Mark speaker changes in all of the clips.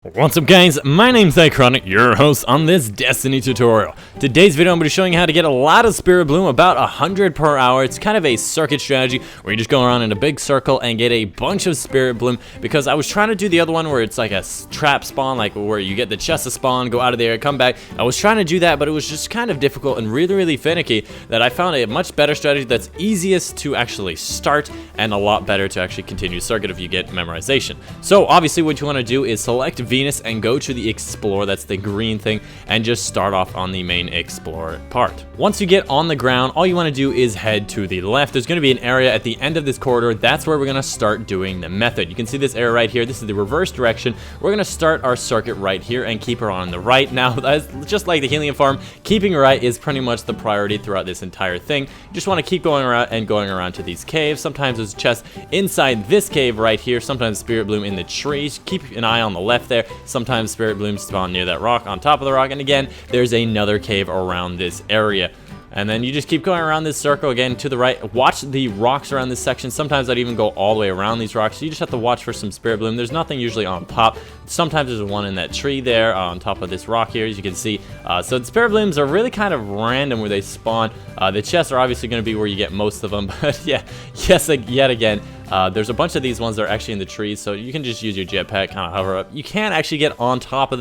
Speaker 1: What's up guys, my name's Iconic, your host on this Destiny tutorial. Today's video I'm going to be showing you how to get a lot of Spirit Bloom, about 100 per hour. It's kind of a circuit strategy where you just go around in a big circle and get a bunch of Spirit Bloom, because I was trying to do the other one where it's like a trap spawn, like where you get the chest to spawn, go out of there, come back. I was trying to do that, but it was just kind of difficult and really finicky, that I found a much better strategy that's easiest to actually start and a lot better to actually continue circuit if you get memorization. So obviously what you want to do is select Venus and go to the Explore, that's the green thing, and just start off on the main Explore part. Once you get on the ground, all you want to do is head to the left. There's going to be an area at the end of this corridor. That's where we're going to start doing the method. You can see this area right here. This is the reverse direction. We're going to start our circuit right here and keep her on the right. Now, that's just like the helium farm, keeping right is pretty much the priority throughout this entire thing. You just want to keep going around and going around to these caves. Sometimes there's chests inside this cave right here. Sometimes Spirit Bloom in the trees. Keep an eye on the left there. Sometimes Spirit Blooms spawn near that rock, on top of the rock, and again, there's another cave around this area. And then you just keep going around this circle again to the right. Watch the rocks around this section. Sometimes I'd even go all the way around these rocks. So you just have to watch for some Spirit Bloom. There's nothing usually on top. Sometimes there's one in that tree there on top of this rock here, as you can see. So the Spirit Blooms are really kind of random where they spawn. The chests are obviously going to be where you get most of them. But yeah, yet again, there's a bunch of these ones that are actually in the trees, so you can just use your jetpack, kind of hover up. You can actually get on top of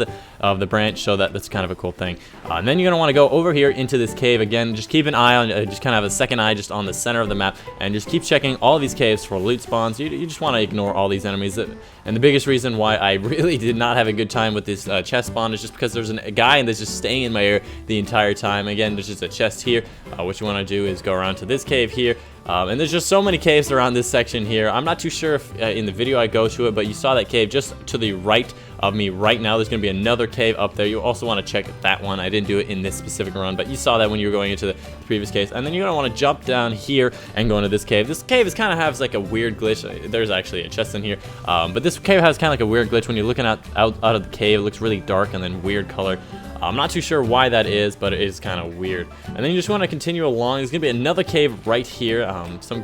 Speaker 1: the branch, so that's kind of a cool thing. And then you're gonna want to go over here into this cave again. Just keep an eye on, just kind of have a second eye just on the center of the map, and just keep checking all of these caves for loot spawns. You just want to ignore all these enemies. And the biggest reason why I really did not have a good time with this chest spawn is just because there's a guy that's just staying in my ear the entire time. Again, there's just a chest here. What you want to do is go around to this cave here. And there's just so many caves around this section here. I'm not too sure if in the video I go to it, but you saw that cave just to the right of me right now. There's going to be another cave up there. You also want to check that one. I didn't do it in this specific run, but you saw that when you were going into the previous cave. And then you're going to want to jump down here and go into this cave. This cave is kind of has like a weird glitch. There's actually a chest in here. But this cave has kind of like a weird glitch when you're looking out of the cave. It looks really dark and then weird color. I'm not too sure why that is, but it is kind of weird. And then you just want to continue along. There's going to be another cave right here.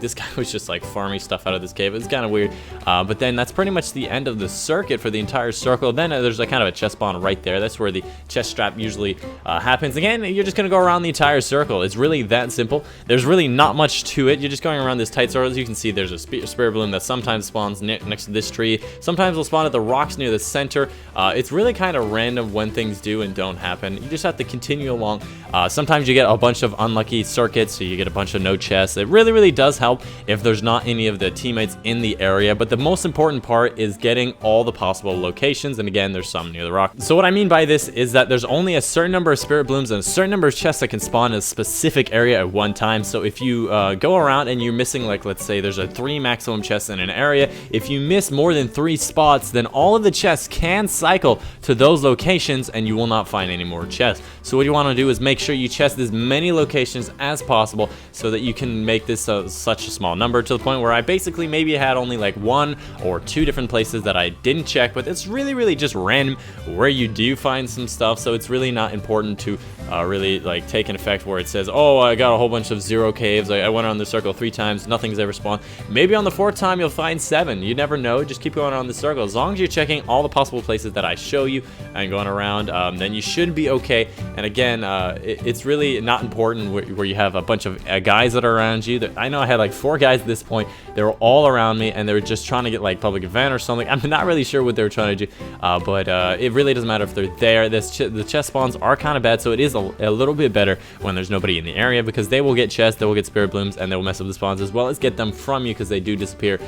Speaker 1: This guy was just like farming stuff out of this cave. It's kind of weird. But then that's pretty much the end of the circuit for the entire circle. Then there's a kind of a chest spawn right there. That's where the chest strap usually happens. Again, you're just going to go around the entire circle. It's really that simple. There's really not much to it. You're just going around this tight circle. As you can see, there's a Spirit Bloom that sometimes spawns next to this tree. Sometimes will spawn at the rocks near the center. It's really kind of random when things do and don't happen. You just have to continue along. Sometimes you get a bunch of unlucky circuits, so you get a bunch of no chests. It really does help if there's not any of the teammates in the area, but the most important part is getting all the possible locations, and again, there's some near the rock. So what I mean by this is that there's only a certain number of Spirit Blooms and a certain number of chests that can spawn in a specific area at one time. So if you go around and you're missing, like, let's say there's a 3 maximum chests in an area, if you miss more than 3 spots, then all of the chests can cycle to those locations and you will not find any more chests. So what you want to do is make sure you chest as many locations as possible so that you can make this such a small number, to the point where I basically maybe had only like 1 or 2 different places that I didn't check, but it's really just random where you do find some stuff. So it's really not important to really like take an effect where it says, oh, I got a whole bunch of 0 caves, I went around the circle 3 times, nothing's ever spawned. Maybe on the 4th time you'll find 7. You never know. Just keep going around the circle. As long as you're checking all the possible places that I show you and going around, then you should be okay. And again, it's really not important where you have a bunch of guys that are around you. I know I had like 4 guys at this point. They were all around me and they were just trying to get like public event or something. I'm not really sure what they were trying to do, but it really doesn't matter if they're there. The chest spawns are kind of bad, so it is a little bit better when there's nobody in the area, because they will get chests, they will get Spirit Blooms, and they will mess up the spawns as well as get them from you, because they do disappear.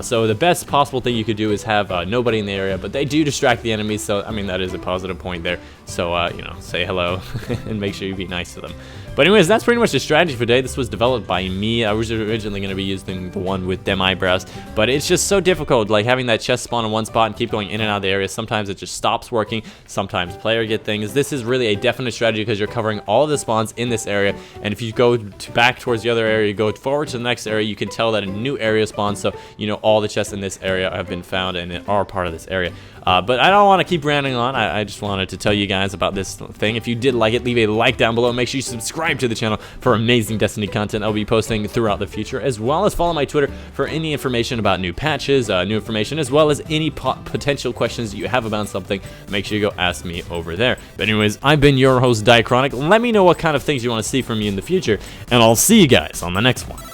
Speaker 1: So the best possible thing you could do is have nobody in the area, but they do distract the enemies, so I mean that is a positive point there. So you know, say hello and make sure you be nice to them. But anyways, that's pretty much the strategy for today. This was developed by me. I was originally going to be using the one with them eyebrows, but it's just so difficult, like having that chest spawn in one spot and keep going in and out of the area. Sometimes it just stops working. Sometimes player get things. This is really a definite strategy because you're covering all of the spawns in this area, and if you go back towards the other area, you go forward to the next area, you can tell that a new area spawns, so you know all the chests in this area have been found and are part of this area. But I don't want to keep ranting on. I just wanted to tell you guys about this thing. If you did like it, leave a like down below. Make sure you subscribe to the channel for amazing Destiny content I'll be posting throughout the future, as well as follow my Twitter for any information about new patches, new information, as well as any potential questions that you have about something. Make sure you go ask me over there. But anyways, I've been your host, Dichronic. Let me know what kind of things you want to see from me in the future, and I'll see you guys on the next one.